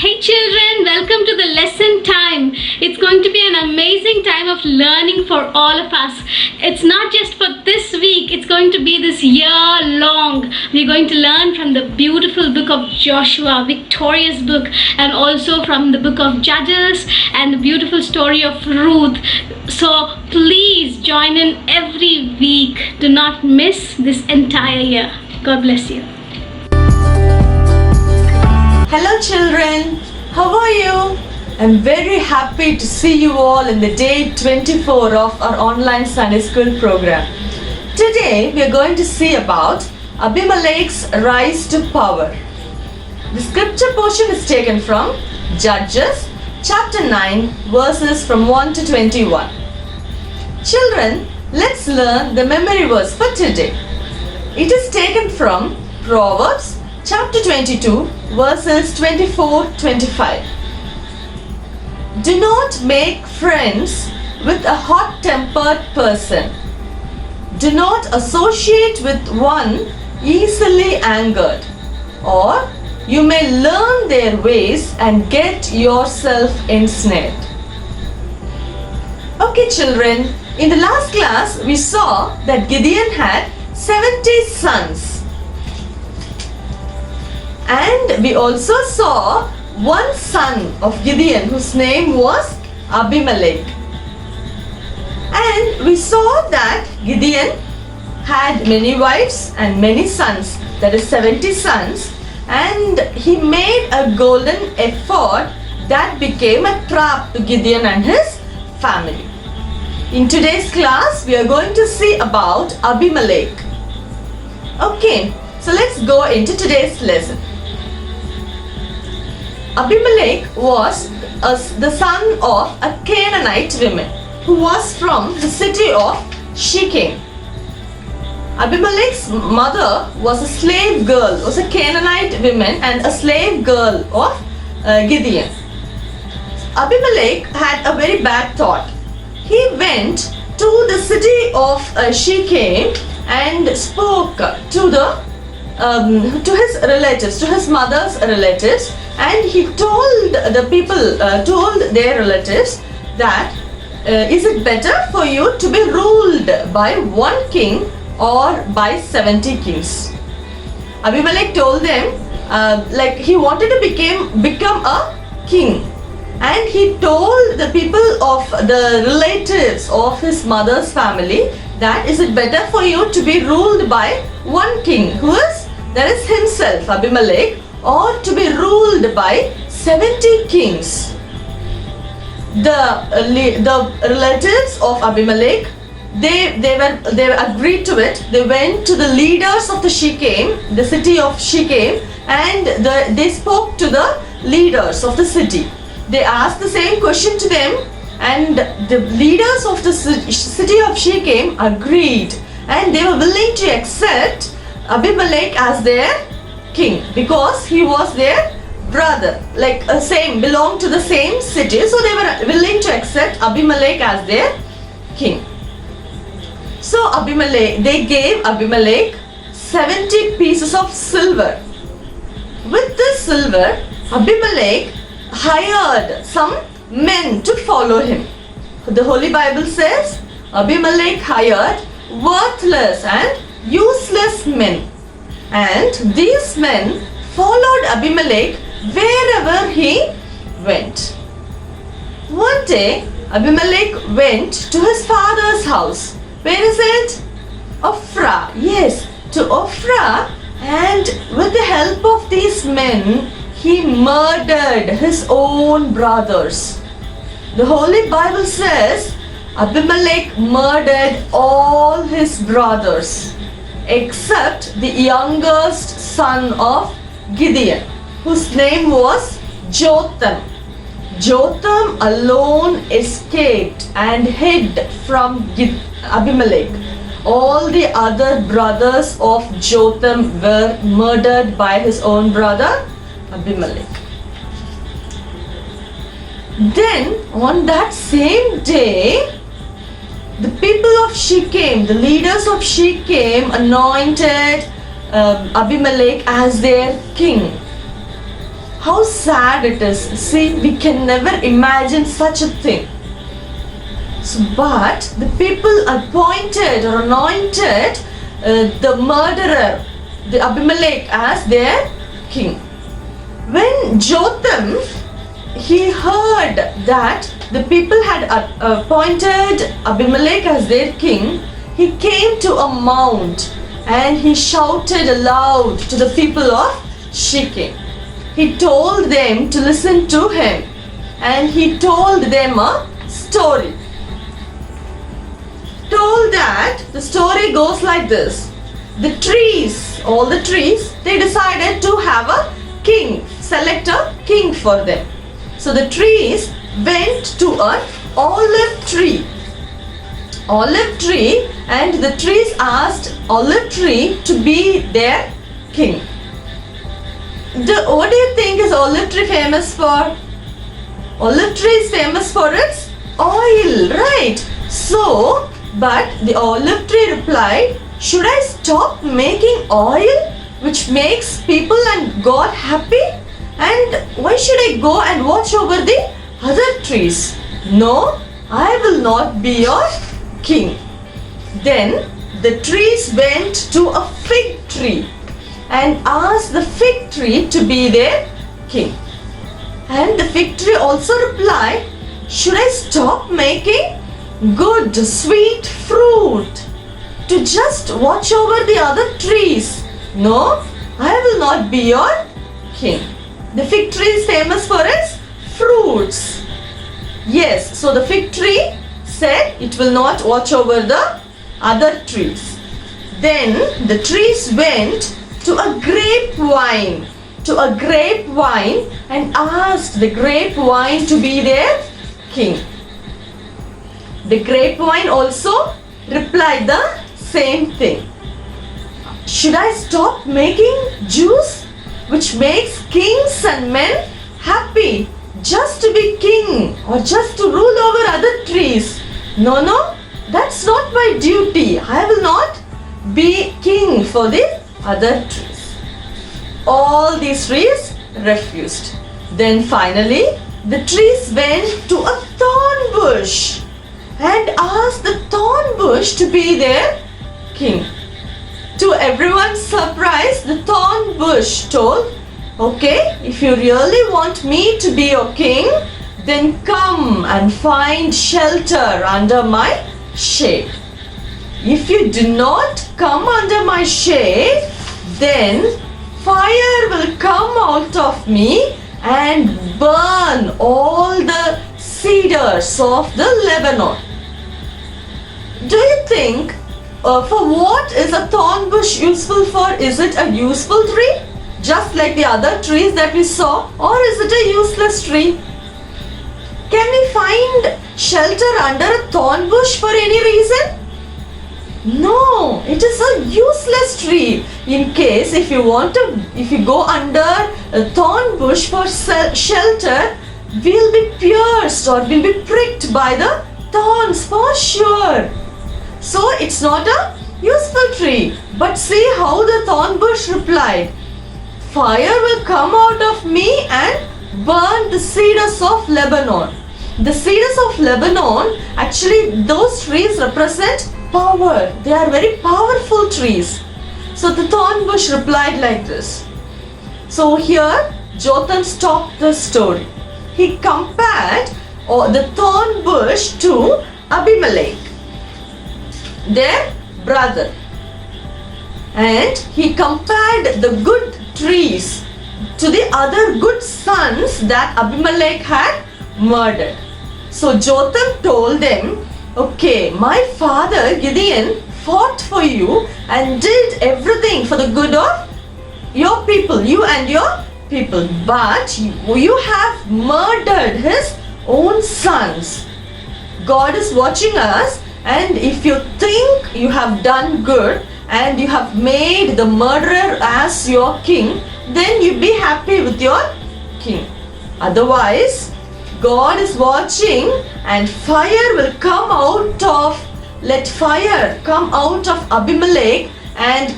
Hey children, welcome to the lesson time. It's going to be an amazing time of learning for all of us. It's not just for this week, it's going to be this year long. We're going to learn from the beautiful book of Joshua, victorious book, and also from the book of Judges and the beautiful story of Ruth. So please join in every week. Do not miss this entire year. God bless you. Hello children, how are you? I'm very happy to see you all in the day 24 of our online Sunday school program. Today we are going to see about Abimelech's rise to power. The scripture portion is taken from Judges chapter 9 verses from 1 to 21. Children, let's learn the memory verse for today. It is taken from Proverbs chapter 22 verses 24-25. Do not make friends with a hot-tempered person. Do not associate with one easily angered, or you may learn their ways and get yourself ensnared. Okay children, in the last class we saw that Gideon had 70 sons. And we also saw one son of Gideon whose name was Abimelech. And we saw that Gideon had many wives and many sons, that is 70 sons, and he made a golden ephod that became a trap to Gideon and his family. In today's class, we are going to see about Abimelech. Okay, so let's go into today's lesson. Abimelech was the son of a Canaanite woman who was from the city of Shechem. Abimelech's mother was a slave girl, was a Canaanite woman and a slave girl of Gideon. Abimelech had a very bad thought. He went to the city of Shechem and spoke to his relatives, to his mother's relatives, and he told the people, told their relatives that is it better for you to be ruled by one king or by 70 kings? Abimelech told them like he wanted to become a king, and he told the people of the relatives of his mother's family that is it better for you to be ruled by one king, that is himself, Abimelech, or to be ruled by 70 kings. The relatives of Abimelech, they agreed to it. They went to the leaders of the Shechem, the city of Shechem, and they spoke to the leaders of the city. They asked the same question to them, and the leaders of the city of Shechem agreed, and they were willing to accept Abimelech as their king because he was their brother, belonged to the same city, so they were willing to accept Abimelech as their king. So they gave Abimelech 70 pieces of silver. With this silver, Abimelech hired some men to follow him. The Holy Bible says Abimelech hired worthless and useless men, and these men followed Abimelech wherever he went. One day Abimelech went to his father's house. Where is it? Ophrah. Yes, to Ophrah, and with the help of these men he murdered his own brothers. The Holy Bible says Abimelech murdered all his brothers except the youngest son of Gideon, whose name was Jotham. Jotham alone escaped and hid from Abimelech. All the other brothers of Jotham were murdered by his own brother Abimelech. Then on that same day, the people of Shechem, the leaders of Shechem, anointed Abimelech as their king. How sad it is. See, we can never imagine such a thing. So, but the people appointed or anointed the murderer, the Abimelech, as their king. When Jotham, he heard that the people had appointed Abimelech as their king, he came to a mount and he shouted aloud to the people of Shechem. He told them to listen to him and he told them a story. Told that the story goes like this. The trees, all the trees, they decided to have a king, select a king for them. So the trees went to an olive tree. Olive tree, and the trees asked olive tree to be their king. What do you think is olive tree famous for? Olive tree is famous for its oil, right? So, but the olive tree replied, should I stop making oil which makes people and God happy? And why should I go and watch over the other trees? No, I will not be your king. Then the trees went to a fig tree and asked the fig tree to be their king. And the fig tree also replied, should I stop making good, sweet fruit to just watch over the other trees? No, I will not be your king. The fig tree is famous for its fruits. Yes, so the fig tree said it will not watch over the other trees. Then the trees went to a grapevine, and asked the grapevine to be their king. The grapevine also replied the same thing. Should I stop making juice which makes kings and men happy just to be king or just to rule over other trees? No, that's not my duty. I will not be king for the other trees. All these trees refused. Then finally, the trees went to a thorn bush and asked the thorn bush to be their king. To everyone's surprise, the thorn bush told, okay, if you really want me to be your king, then come and find shelter under my shade. If you do not come under my shade, then fire will come out of me and burn all the cedars of the Lebanon. Do you think for what is a thorn bush useful for? Is it a useful tree, just like the other trees that we saw, or is it a useless tree? Can we find shelter under a thorn bush for any reason? No, it is a useless tree. In case if you go under a thorn bush for shelter, we'll be pierced or we'll be pricked by the thorns for sure. So it's not a useful tree. But see how the thorn bush replied. Fire will come out of me and burn the cedars of Lebanon. The cedars of Lebanon, actually those trees represent power. They are very powerful trees. So the thorn bush replied like this. So here Jotham stopped the story. He compared the thorn bush to Abimelech, their brother. And he compared the good trees to the other good sons that Abimelech had murdered. So Jotham told them, okay, my father Gideon fought for you and did everything for the good of your people, you and your people. But you have murdered his own sons. God is watching us, and if you think you have done good and you have made the murderer as your king, then you be happy with your king. Otherwise, God is watching and fire will come out of, let fire come out of Abimelech and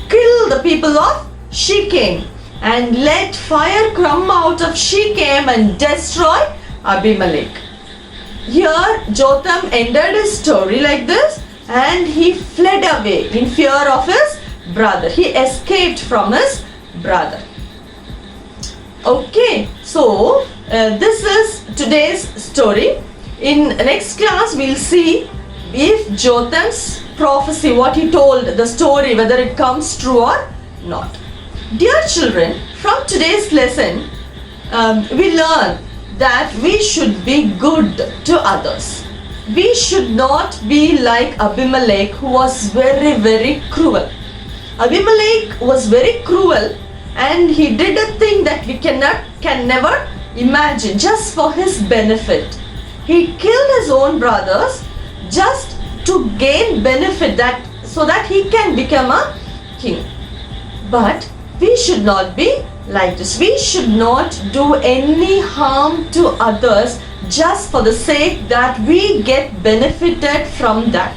kill the people of Shechem. and let fire come out of Shechem and destroy Abimelech. Here Jotham ended his story like this, and he fled away in fear of his brother. He escaped from his brother. Okay, so this is today's story. In next class we'll see if Jotham's prophecy, what he told, the story, whether it comes true or not. Dear children, from today's lesson we learn that we should be good to others. We should not be like Abimelech, who was very, very cruel. Abimelech was very cruel, and he did a thing that we can never imagine, just for his benefit. He killed his own brothers just to gain benefit, that so that he can become a king. But we should not be like this. We should not do any harm to others just for the sake that we get benefited from that.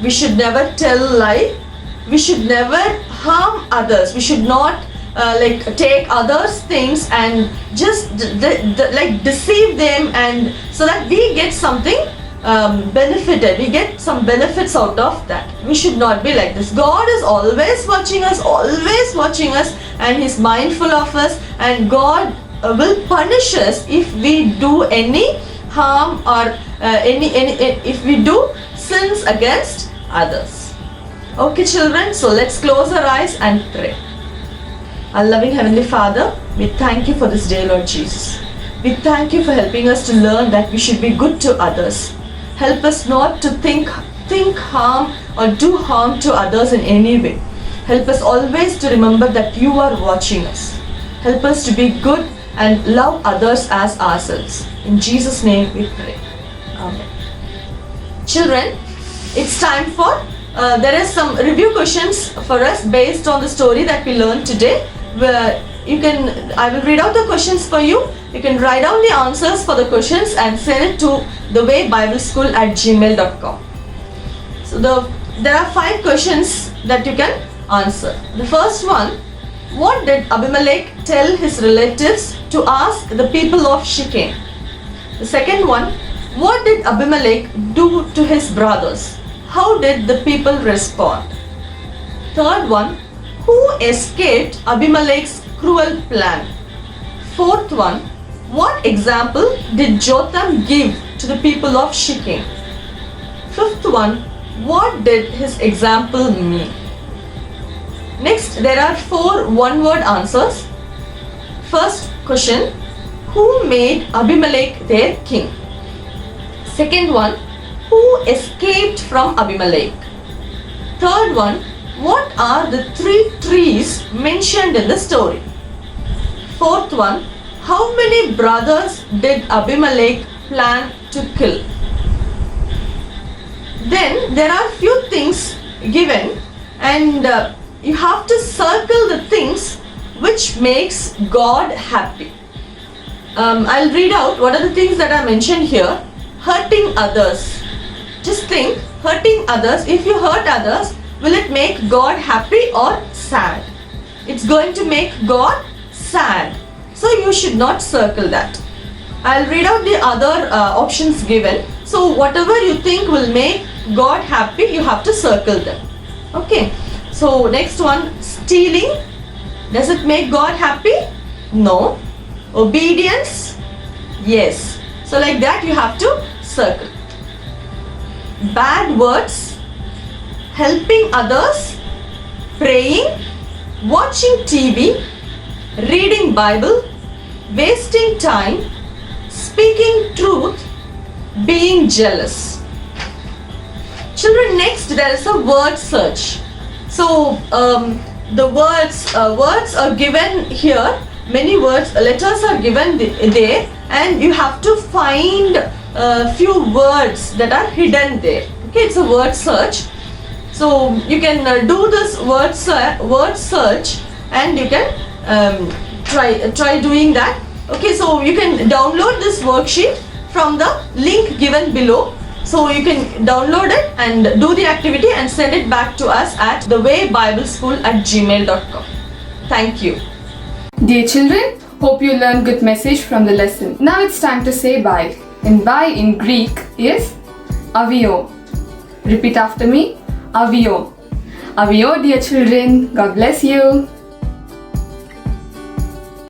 We should never tell lie. We should never harm others. We should not take others' things and just deceive them, and so that we get something benefited. We get some benefits out of that. We should not be like this. God is always watching us, and He's mindful of us, and God will punish us if we do any harm or if we do sins against others. Okay children, so let's close our eyes and pray. Our loving Heavenly Father, we thank you for this day, Lord Jesus. We thank you for helping us to learn that we should be good to others. Help us not to think harm or do harm to others in any way. Help us always to remember that you are watching us. Help us to be good and love others as ourselves. In Jesus' name we pray. Amen. Children, it's time for there is some review questions for us based on the story that we learned today. Where I will read out the questions for you. You can write down the answers for the questions and send it to thewaybibleschool@gmail.com. So there are 5 questions that you can answer. The first one, what did Abimelech tell his relatives to ask the people of Shechem? The second one, what did Abimelech do to his brothers? How did the people respond? Third one, who escaped Abimelech's cruel plan? Fourth one, what example did Jotham give to the people of Shechem? Fifth one, what did his example mean? Next, there are 4 one-word answers. First question, who made Abimelech their king? Second one, who escaped from Abimelech? Third one, what are the 3 trees mentioned in the story? Fourth one, how many brothers did Abimelech plan to kill? Then there are few things given, and you have to circle the things which makes God happy. I'll read out what are the things that are mentioned here. Hurting others. Just think, hurting others, if you hurt others, will it make God happy or sad? It's going to make God sad. So you should not circle that. I'll read out the other options given. So whatever you think will make God happy, you have to circle them. Okay. So next one, stealing. Does it make God happy? No. Obedience? Yes. So like that you have to circle. Bad words, helping others, praying, watching TV, reading Bible, wasting time, speaking truth, being jealous. Children, next there is a word search. So the words are given here. Many words, letters are given there, and you have to find a few words that are hidden there. Okay, it's a word search. So you can do this word search, and you can try doing that. Okay, so you can download this worksheet from the link given below. So you can download it and do the activity and send it back to us at thewaybibleschool@gmail.com. Thank you. Dear children, hope you learned good message from the lesson. Now it's time to say bye. And bye in Greek is avio. Repeat after me. Avio. Avio, dear children. God bless you.